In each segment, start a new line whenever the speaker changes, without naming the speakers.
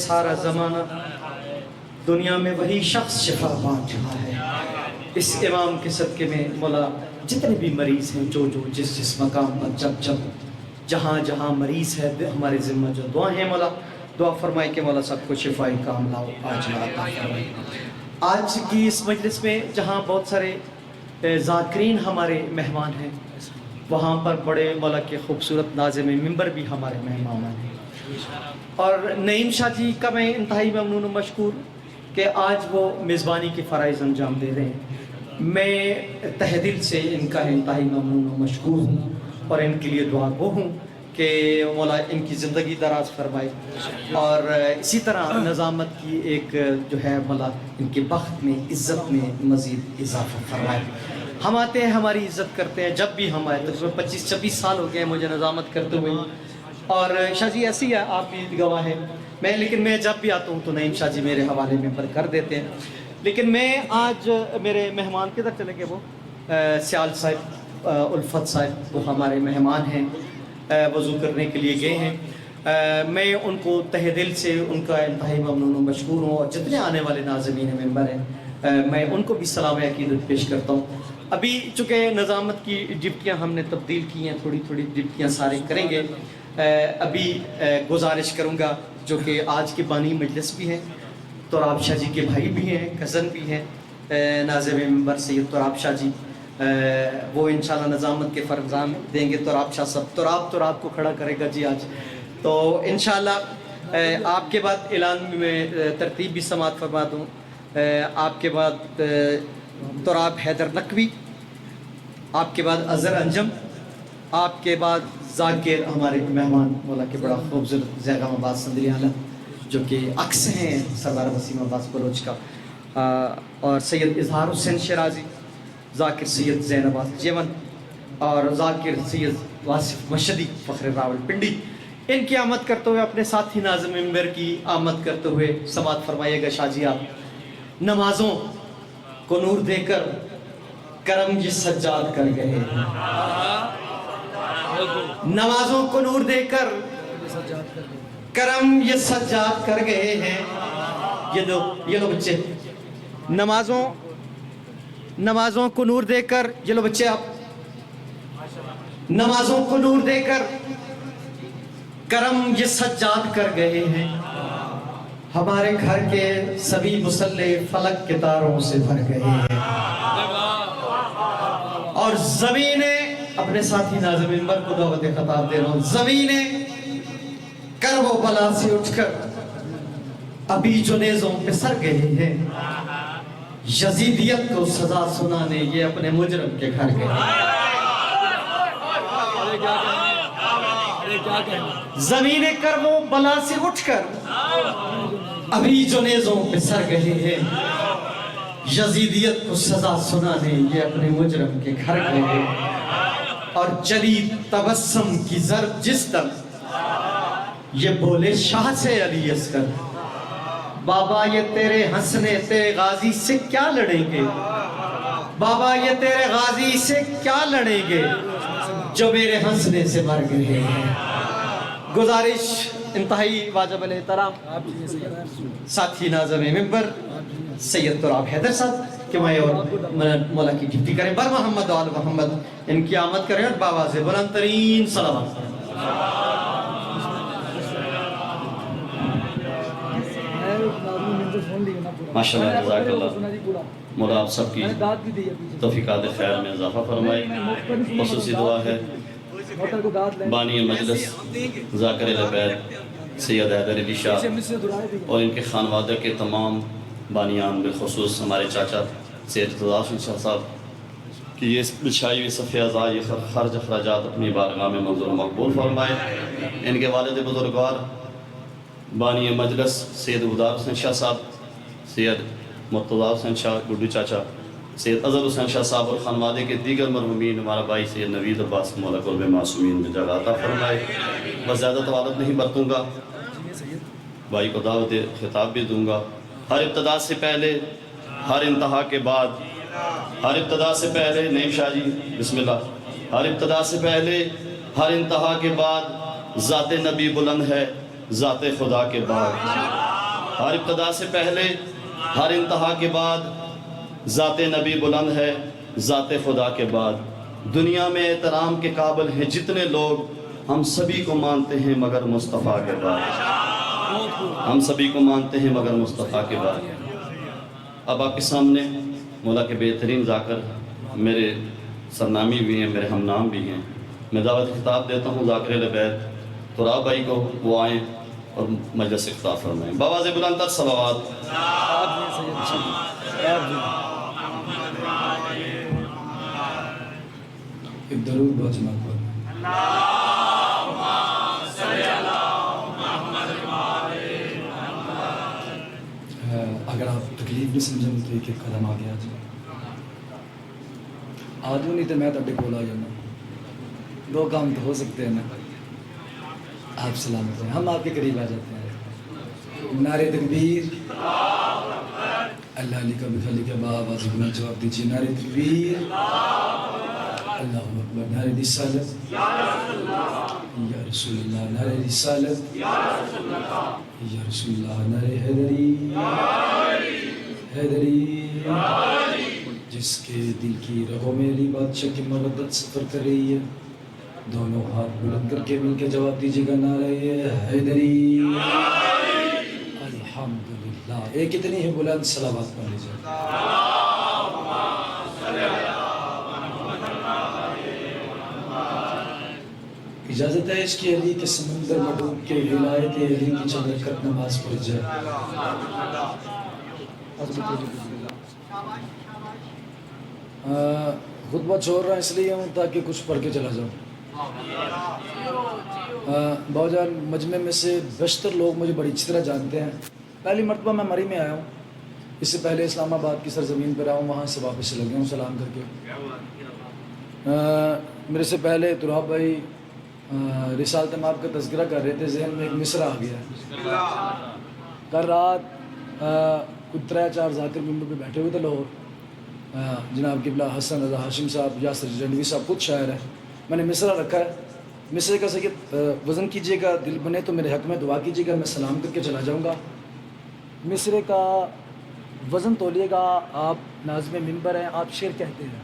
سارا زمانہ دنیا میں وہی شخص شفا بانٹ رہا ہے۔ اس امام کے صدقے میں مولا جتنے بھی مریض ہیں جو جس مقام پر جب جہاں مریض ہے ہمارے ذمہ جو دعائیں ہیں مولا دعا فرمائے کہ مولا سب کو شفائی کام لاؤ آج عطا فرمائے۔ آج کی اس مجلس میں جہاں بہت سارے ذاکرین ہمارے مہمان ہیں وہاں پر بڑے مولا کے خوبصورت ناظم منبر بھی ہمارے مہمان ہیں، اور نعیم شاہ جی کا میں انتہائی ممنون و مشکور کہ آج وہ میزبانی کے فرائض انجام دے رہے ہیں۔ میں تہ دل سے ان کا انتہائی ممنون و مشکور ہوں اور ان کے لیے دعا گو ہوں کہ مولا ان کی زندگی دراز فرمائے، اور اسی طرح نظامت کی ایک جو ہے مولا ان کے بخت میں عزت میں مزید اضافہ فرمائے۔ ہم آتے ہیں ہماری عزت کرتے ہیں، جب بھی ہم آئے تقریباً 25-26 سال ہو گئے مجھے نظامت کرتے ہوئے، اور شاہ جی ایسی ہے آپ بھی گواہ ہیں، لیکن میں جب بھی آتا ہوں تو نعیم شاہ جی میرے حوالے میں پر کر دیتے ہیں۔ لیکن میں آج میرے مہمان کدھر چلے گئے، وہ سیال صاحب الفت صاحب وہ ہمارے مہمان ہیں، وضو کرنے کے لیے گئے ہیں۔ میں ان کو تہ دل سے ان کا انتہائی ممنون و مشکور ہوں، اور جتنے آنے والے ناظمین ممبر ہیں میں ان کو بھی سلام عقیدت پیش کرتا ہوں۔ ابھی چونکہ نظامت کی ڈپٹیاں ہم نے تبدیل کی ہیں، تھوڑی ڈپٹیاں سارے کریں گے۔ ابھی گزارش کروں گا جو کہ آج کے بانی مجلس بھی ہیں، تراب شاہ جی کے بھائی بھی ہیں، کزن بھی ہیں، ناظم منبر سید تراب شاہ جی، وہ انشاءاللہ نظامت کے فرزان دیں گے۔ تراب شاہ صاحب تراب کو کھڑا کرے گا جی آج، تو انشاءاللہ آپ کے بعد اعلان میں ترتیب بھی سماعت فرما دوں۔ آپ کے بعد تراب حیدر نقوی، آپ کے بعد اظہر انجم، آپ کے بعد ذاکر ہمارے مہمان مولا کے بڑا خوبصورت زیغام آباد صدری عالم جو کہ عکس ہیں سردار وسیم عباس بلوچ کا، اور سید اظہار حسین شیرازی، ذاکر سید زین عباس جیون، اور ذاکر سید واصف مشدی فخر راول پنڈی۔ ان کی آمد کرتے ہوئے اپنے ساتھی ناظم منبر کی آمد کرتے ہوئے سماعت فرمائیے گا۔ شاہ جی آپ نمازوں کو نور دے کر کرم یہ سجاد کر گئے ہیں، نمازوں کو نور دے کر کرم یہ سجاد کر گئے ہیں۔ یہ لو بچے نمازوں کو نور دے کر، یہ لو بچے آپ نمازوں کو نور دے کر کرم یہ سجاد کر گئے ہیں۔ ہمارے گھر کے سبھی مصلے فلک کے تاروں سے بھر گئے ہیں، اور زمینیں، اپنے ساتھی ناظم منبر کو دعوت خطاب دے رہا ہوں، زمینیں کرب و بلا سے اٹھ کر ابھی جو نیزوں پہ سر گئے ہیں، یزیدیت کو سزا سنانے یہ اپنے مجرم کے گھر گئے ہیں۔ زمینیں کرب و بلا سے اٹھ کر ابھی جو نیزوں پہ سر گئے ہیں، یزیدیت کو سزا سنانے یہ اپنے مجرم کے گھر گئے ہیں۔ اور چلی تبسم کی ضرب جس دم یہ بولے شاہ سے علی اصغر، بابا یہ تیرے ہنسنے تیرے غازی سے کیا لڑیں گے، بابا یہ تیرے غازی سے کیا لڑیں گے جو میرے ہنسنے سے مر گئے ہیں۔ گزارش انتہائی واجب الاحترام ساتھی ناظم منبر سید تراب حیدر صاحب کہ میں اور مولا کی ڈپٹی کریں، بر محمد و آل محمد ان کی آمد کریں اور باواز بلند ترین صلوات کریں۔
ماشاءاللہ جزاک اللہ، مولا آپ سب کی توفیقات خیر میں اضافہ فرمائے۔ خصوصی دعا ہے بانی مجلس ذاکر العبید سید حیدر علی شاہ اور ان کے خانوادہ کے تمام بانیان، بالخصوص ہمارے چاچا سید رضا شاہ صاحب کہ یہ بچھائی ہوئی صفحہ اعضاء یہ خرچ اخراجات اپنی بارگاہ میں منظور مقبول فرمائے۔ ان کے والد بزرگوار بانی مجلس سید ابودار حسین شاہ صاحب، سید مرتضیٰ حسین شاہ گڈو چاچا، سید اظہر حسین شاہ صاحب اور خانوادے کے دیگر مرحومین، ہمارا بھائی سید نوید عباس مولا قرب معصومین میں جگہ عطا فرمائے۔ بس زیادہ طوالت نہیں برتوں گا، بھائی کو دعوت خطاب بھی دوں گا۔ ہر ابتدا سے پہلے، ہر انتہا کے بعد، ہر ابتدا سے پہلے، نعیم شاہ جی بسم اللہ، ہر ابتدا سے پہلے ہر انتہا کے بعد ذات نبی بلند ہے ذات خدا کے بعد۔ ہر ابتدا سے پہلے ہر انتہا کے بعد ذات نبی بلند ہے، ذات خدا کے بعد دنیا میں احترام کے قابل ہیں جتنے لوگ، ہم سبھی کو مانتے ہیں مگر مصطفیٰ کے بعد، ہم سبھی کو مانتے ہیں مگر مصطفیٰ کے بعد۔ اب آپ کے سامنے مولا کے بہترین ذاکر میرے سرنامی بھی ہیں، میرے ہم نام بھی ہیں، میں دعوت خطاب دیتا ہوں ذاکر اہل بیت تراب بھائی کو، وہ آئیں اور مجلس افتتاح فرمائیں۔ بآواز بلند تر صلوات۔
ایک درود بہت جناب پر اگر آپ تکلیف بھی سمجھیں تو ایک قدم آگے آ جائیں، آدھو نہیں تو میں تھے کول آ جانا، دو کام تو ہو سکتے ہیں نا۔ آپ سلامت ہیں، ہم آپ کے قریب آ جاتے ہیں۔ نعرہ تکبیر، اللہ علی کا بخلی کے بآواز بلند جواب دیجیے، نعرہ تکبیر، اللہ اکبر، نعرہ رسالت یا رسول اللہ، نعرہ رسالت یا رسول اللہ، نعرہ حیدری حیدری، جس کے دل کی رگوں میں علی بادشاہ کی مودت سفر کر رہی ہے، دونوں ہاتھ بلند کر کے مل کے جواب دیجیے گا، نعرہ حیدری الحمدللہ۔ ایک اتنی ہی بلند صلوات پڑھ لیجیے۔ اجازت ہے اس کی علی کے سمندر میں ڈوب کے ولایت علی کی چند رکعت نماز پڑھ جائے۔ خطبہ چھوڑ رہا اس لیے ہوں تاکہ کچھ پڑھ کے چلا جاؤں۔ باؤ جان مجمع میں سے بیشتر لوگ مجھے بڑی اچھی طرح جانتے ہیں۔ پہلی مرتبہ میں مری میں آیا ہوں، اس سے پہلے اسلام آباد کی سرزمین پر آیا ہوں، وہاں سے واپس چلا گیا ہوں سلام کر کے۔ میرے سے پہلے تراب بھائی رسالت مآب کا تذکرہ کر رہے تھے، ذہن میں ایک مصرع آ گیا۔ کل رات کچھ 3-4 ذاکر ممبر پہ بیٹھے ہوئے تھے لاہور، جناب قبلہ حسن رضا ہاشم صاحب، یاسر جنوی صاحب خود شاعر ہیں، میں نے مصرع رکھا ہے۔ مصرع کا سید وزن کیجئے گا، دل بنے تو میرے حق میں دعا کیجئے گا، میں سلام کر کے چلا جاؤں گا۔ مصرع کا وزن تولیے گا، آپ ناظم منبر ہیں، آپ شعر کہتے ہیں،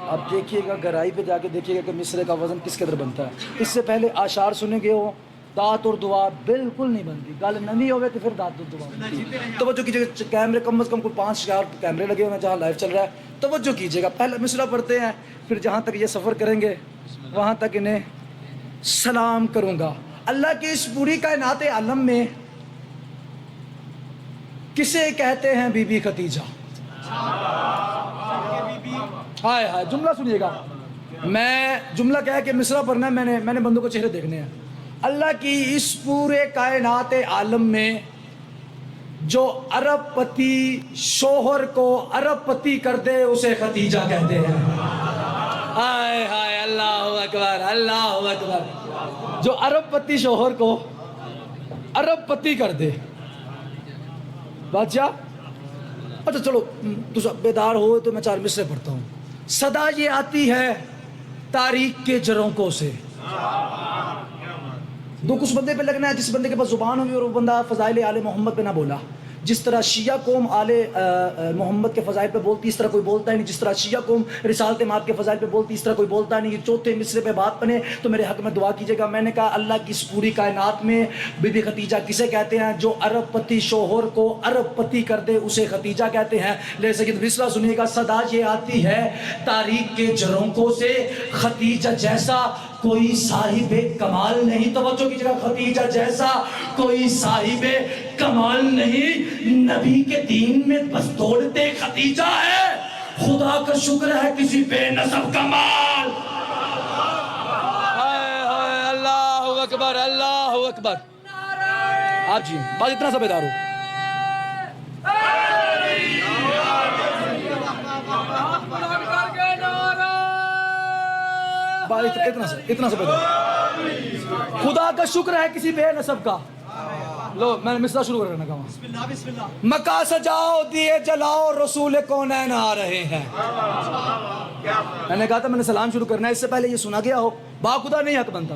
آپ دیکھیے گا گہرائی پہ جا کے دیکھیے گا کہ مصرع کا وزن کس قدر بنتا ہے۔ اس سے پہلے اشعار سنے گے ہو، دات اور دعا بالکل نہیں بنتی، گل نہیں ہوئے تو پھر دات اور دعا بنتی۔ توجہ کیجیے گا، کیمرے کم از کم کوئی 5 کیمرے لگے ہوئے ہیں جہاں لائیو چل رہا ہے، توجہ کیجیے گا۔ پہلے مصرع پڑھتے ہیں، پھر جہاں تک یہ سفر کریں گے وہاں تک انہیں سلام کروں گا۔ اللہ کی اس پوری کائنات عالم میں کسے کہتے ہیں بی بی خدیجہ؟ ہائے ہائے، جملہ سنیے گا، میں جملہ کہہ کے مصرع پڑھنا ہے، میں نے بندوں کو چہرے دیکھنے ہیں۔ اللہ کی اس پورے کائنات عالم میں جو ارب پتی شوہر کو ارب پتی کر دے اسے خدیجہ کہتے ہیں۔ ہائے ہائے، اللہ اکبر اللہ اکبر، جو ارب پتی شوہر کو ارب پتی کر دے۔ بادشاہ اچھا چلو تو بیدار ہوئے تو میں 4 مصرع پڑھتا ہوں۔ صدا یہ آتی ہے تاریخ کے جھروکوں سے، دکھ اس بندے پہ لگنا ہے جس بندے کے پاس زبان ہوئی اور وہ بندہ فضائل آل محمد پہ نہ بولا۔ جس طرح شیعہ قوم آل محمد کے فضائل پہ بولتی اس طرح کوئی بولتا ہی نہیں، جس طرح شیعہ قوم رسالت مآب کے فضائل پہ بولتی اس طرح کوئی بولتا نہیں۔ یہ چوتھے مصرع پہ بات بنے تو میرے حق میں دعا کیجیے گا۔ میں نے کہا اللہ کی اس پوری کائنات میں بی بی خدیجہ کسے کہتے ہیں؟ جو ارب پتی شوہر کو ارب پتی کر دے اسے خدیجہ کہتے ہیں۔ لے سید مصرع سنیے گا، صدا یہ آتی ہے تاریخ کے جھروکوں سے، خدیجہ جیسا کوئی صاحب کمال نہیں۔ توجہ کیجیے گا، خدیجہ جیسا کوئی صاحب کمال نہیں، نبی کے دین میں بس دوڑتے خدیجہ ہے، خدا کا شکر ہے کسی بے نسب کا مال۔ اللہ اکبر اللہ اکبر۔ آپ جی بات اتنا سا بیدار ہو، اتنا سا بیدار، خدا کا شکر ہے کسی بے نسب کا۔ لو میں نے مصرع شروع کرنا کہا، مکہ سجاؤ دیے جلاؤ رسول کونین آ رہے ہیں۔ میں نے کہا تھا میں نے سلام شروع کرنا ہے، اس سے پہلے یہ سنا گیا ہو با خدا نہیں حق بنتا۔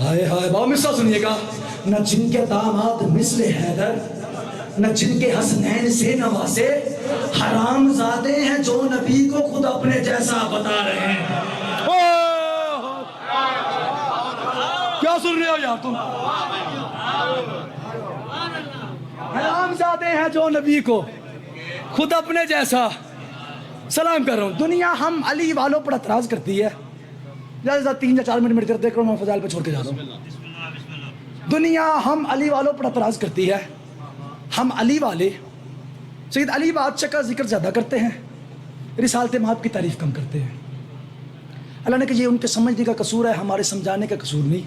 ہائے ہائے باؤ مصرع سنیے گا. نہ جن کے داماد مثل حیدر نہ جن کے حسنین سے نواسے حرام زادے ہیں جو نبی کو خود اپنے جیسا بتا رہے ہیں. کیا سن رہے ہو یار تم؟ حرام زادے ہیں جو نبی کو خود اپنے جیسا. سلام کر رہا ہوں. دنیا ہم علی والوں پر اعتراض کرتی ہے. زیادہ 3 یا 4 منٹ میرے دیکھ رہا ہوں، میں فضائل پہ چھوڑ کے جا رہا ہوں. دنیا ہم علی والوں پر اعتراض کرتی ہے. ہم علی والے سید علی بادشاہ کا ذکر زیادہ کرتے ہیں، رسالت مآب کی تعریف کم کرتے ہیں. اللہ نے کہ یہ ان کے سمجھنے کا قصور ہے، ہمارے سمجھانے کا قصور نہیں.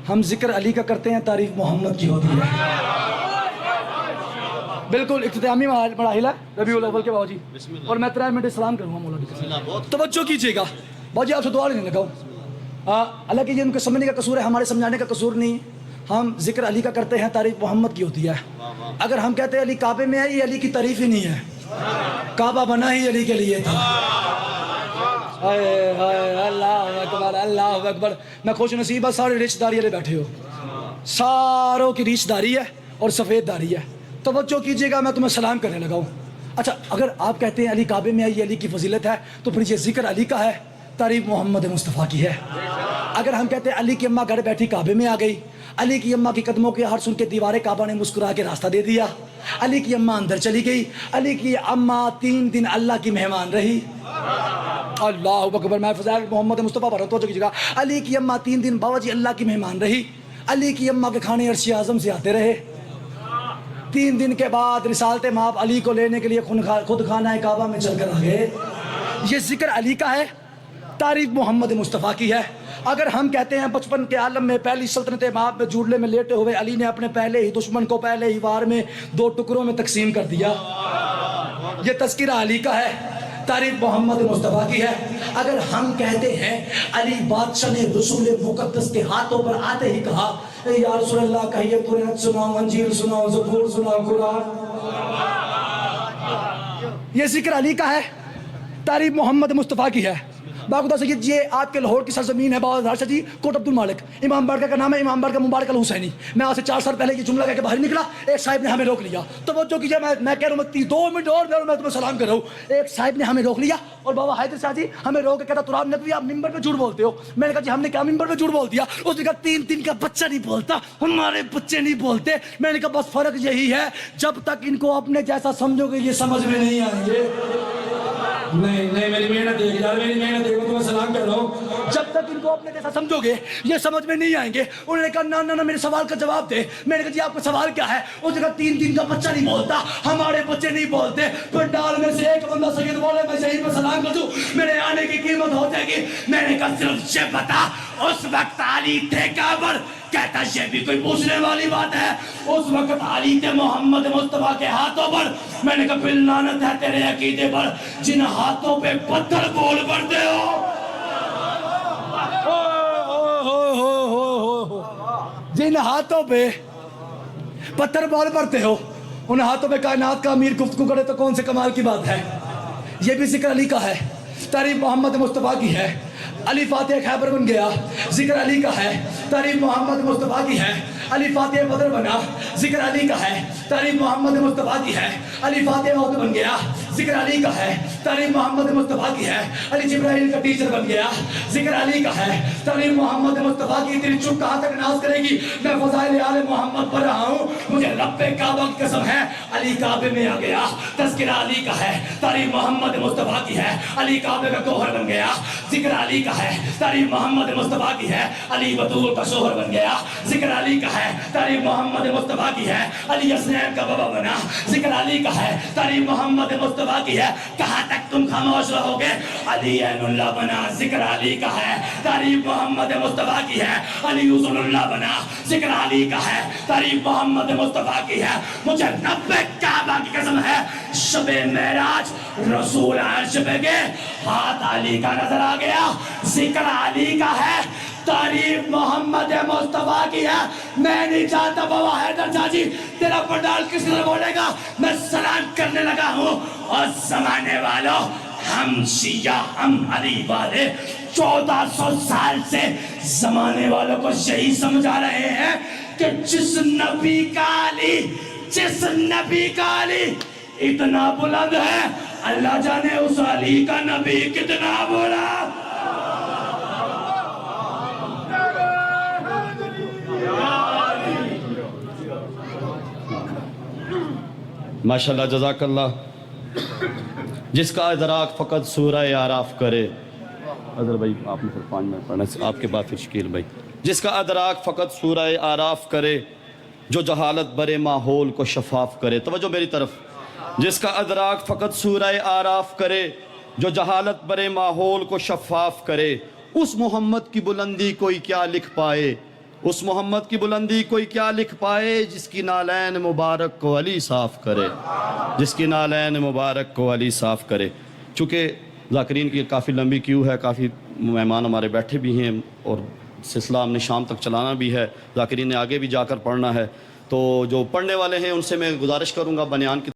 ہم ذکر علی کا کرتے ہیں، تعریف محمد کی ہوتی ہے. بالکل اختتامی مراحل ہے ربیع الاول کے باجی، اور میں 3 منٹ سلام کروں گا مولا کی. توجہ کیجیے گا باجی، آپ سے دعا لینے لگا ہوں. اللہ کہ یہ ان کے سمجھنے کا قصور ہے، ہمارے سمجھانے کا قصور نہیں. ہم ذکر علی کا کرتے ہیں، تعریف محمد کی ہوتی ہے. اگر ہم کہتے ہیں علی کعبے میں ہے، یہ علی کی تعریف ہی نہیں ہے. کعبہ بنا ہی علی کے لیے تھا. اللہ اکبر اللہ اکبر. میں خوش نصیب ہے، سارے رشتہ داری والے بیٹھے ہو، ساروں کی رشتہ داری ہے اور سفید داری ہے. توجہ کیجیے گا، میں تمہیں سلام کرنے لگا ہوں. اچھا اگر آپ کہتے ہیں علی کعبے میں ہے، یہ علی کی فضیلت ہے، تو پھر یہ ذکر علی کا ہے، تعریف محمد مصطفیٰ کی ہے. اگر ہم کہتے ہیں علی کی اماں گھر بیٹھی کعبے میں آ گئی، علی کی اماں کی قدموں کے ہر سن کے دیوار کعبہ نے مسکرا کے راستہ دے دیا، علی کی اماں اندر چلی گئی، علی کی اماں 3 دن اللہ کی مہمان رہی. اللہ اکبر. میں فضائل محمد مصطفیٰ پڑھ رہا ہوں، توجہ کیجیے گا. علی کی اماں 3 دن بابا جی اللہ کی مہمان رہی. علی کی اماں کے کھانے عرش اعظم سے آتے رہے. 3 دن کے بعد رسالت مآب علی کو لینے کے لیے خود خانہ کعبہ میں چل کر آ گئے. یہ ذکر علی کا ہے، تعریف محمد مصطفیٰ کی ہے. اگر ہم کہتے ہیں بچپن کے عالم میں پہلی سلطنت مآب میں جوڑلے میں لیٹے ہوئے علی نے اپنے پہلے ہی دشمن کو پہلے ہی وار میں 2 ٹکڑوں میں تقسیم کر دیا، یہ تذکرہ علی کا ہے، تعریف محمد مصطفیٰ کی ہے. اگر ہم کہتے ہیں علی بادشاہ نے رسول مقدس کے ہاتھوں پر آتے ہی کہا یا رسول اللہ کہیے قرآن سناؤ، انجیل سناؤ، زبور سناؤ، قرآن، یہ ذکر علی کا ہے، تعریف محمد مصطفیٰ کی ہے. باقودہ سید یہ آپ کے لاہور کی سرزمین ہے، بابا راشد جی کوٹ عبد المالک، امام بارگاہ کا نام ہے، امام بارگاہ مبارک الحسینی. میں آج سے 4 سال پہلے یہ جملہ کہہ کے باہر نکلا، ایک صاحب نے ہمیں روک لیا. توجہ کیجیے، میں کہہ رہا ہوں 2 منٹ اور میں تمہیں سلام کر رہا ہوں. ایک صاحب نے ہمیں روک لیا اور بابا حیدر شاہ جی ہمیں روک کے کہتا تراب ندوی آپ ممبر پہ جھوٹ بولتے ہو. میں نے کہا جی ہم نے کیا ممبر پہ جھوٹ بول دیا؟ اس نے کہا 3 دن کا بچہ نہیں بولتا، ہمارے بچے نہیں بولتے. میں نے کہا بس فرق یہی ہے، جب تک ان کو اپنے جیسا سمجھو گے یہ سمجھ میں نہیں آئیں گے. نہیں میری محنت دیکھ یار، میری محنت دیکھو، تمہیں سلام کر رہا ہوں. جب تک ان کو اپنے جیسا سمجھو گے یہ سمجھ میں نہیں آئیں گے. انہوں نے کہا نہ میرے سوال کا جواب دے. میں نے کہا جی آپ کا سوال کیا ہے؟ اس نے کہا 3 دن کا بچہ نہیں بولتا، ہمارے بچے نہیں بولتے. پنڈال میں سے ایک بندہ سید بولے میں یہیں پہ سلام کر دوں، میرے آنے کی قیمت ہو جائے گی. میں نے کہا صرف یہ بتا اس وقت علی تھے کیا پر؟ کہتا یہ بھی کوئی پوچھنے والی بات ہے. اس وقت علی تھے محمد مصطفیٰ کے ہاتھوں پر. میں نے کہا پھر لعنت ہے تیرے عقیدے پر جن ہاتھوں پہ پتھر بول پڑتے ہو، جن ہاتھوں پہ پتھر بول پڑتے ہو، ان ہاتھوں پہ کائنات کا امیر گفتگو کرے تو کون سے کمال کی بات ہے. یہ بھی ذکر علی کا ہے، تعریف محمد مصطفیٰ کی ہے. علی فاتح خیبر بن گیا، ذکر علی کا ہے، تعریف محمد مصطفیٰ کی ہے. علی فاتح بدر بنا، ذکر علی کا ہے، تعریف محمد مصطفیٰ کی ہے. علی فاتح عہد بن گیا، ذکر علی کا ہے، تعریف محمد مصطفیٰ کی ہے. علی جبرائیل کا ٹیچر بن گیا، ذکر علی کا ہے، تعریف محمد مصطفیٰ کی. تیری چپ کہاں تک ناز کرے گی؟ میں فضائل آل محمد پڑھ رہا ہوں، مجھے رب کعبہ کی قسم ہے علی کعبے میں آ گیا. تذکرہ علی کا ہے، تعریف محمد مصطفیٰ کی ہے. علی کعبے کا گوہر بن گیا، ذکر علی کا ہے، تعریف محمد مصطفیٰ کی ہے. علی بطول کا شوہر بن گیا، ذکر علی کا ہے، تعریف محمد مصطفیٰ کی ہے. علی حسنین کا بابا بنا، ذکر علی کا ہے، تعریف محمد مصطفیٰ کی ہے. کہاں تک تم خاموش رہو گے؟ علی عین اللہ بنا، ذکر علی کا ہے، تعریف محمد مصطفیٰ کی ہے. علی حسن اللہ بنا، ذکر علی کا ہے، تعریف محمد مصطفیٰ کی ہے. مجھے رب کعبہ کی قسم ہے شب معراج رسول عرش پہ گئے، ہاتھ علی کا نظر آ گیا، ذکر علی کا ہے، تعریف محمد مصطفیٰ کی ہے. میں نہیں چاہتا بابا حیدر شاہ جی تیرا پنڈال کس طرح بولے گا. میں سلام کرنے لگا ہوں اور زمانے والوں
ہم سیاہ ہم علی والے 1400 سال سے زمانے والوں کو یہی سمجھا رہے ہیں کہ جس نبی کا علی اتنا بلند ہے، اللہ جانے اس علی کا نبی کتنا بلند۔
ماشاءاللہ، جزاک اللہ۔ جس کا ادراک فقط سورہ اعراف کرے، اظہر بھائی آپ نے پھر 5 منٹ پڑھنا ہے، آپ کے بعد پھر شکیل بھائی۔ جس کا ادراک فقط سورہ اعراف کرے، جو جہالت برے ماحول کو شفاف کرے۔ توجہ میری طرف۔ جس کا ادراک فقط سورہ اعراف کرے، جو جہالت برے ماحول کو شفاف کرے، اس محمد کی بلندی کوئی کیا لکھ پائے، اس محمد کی بلندی کوئی کیا لکھ پائے، جس کی نالین مبارک کو علی صاف کرے، جس کی نالین مبارک کو علی صاف کرے۔ چونکہ ذاکرین کی کافی لمبی کیو ہے، کافی مہمان ہمارے بیٹھے بھی ہیں اور سلسلہ ہم نے شام تک چلانا بھی ہے، ذاکرین نے آگے بھی جا کر پڑھنا ہے، تو جو پڑھنے والے ہیں ان سے میں گزارش کروں گا بنیان کی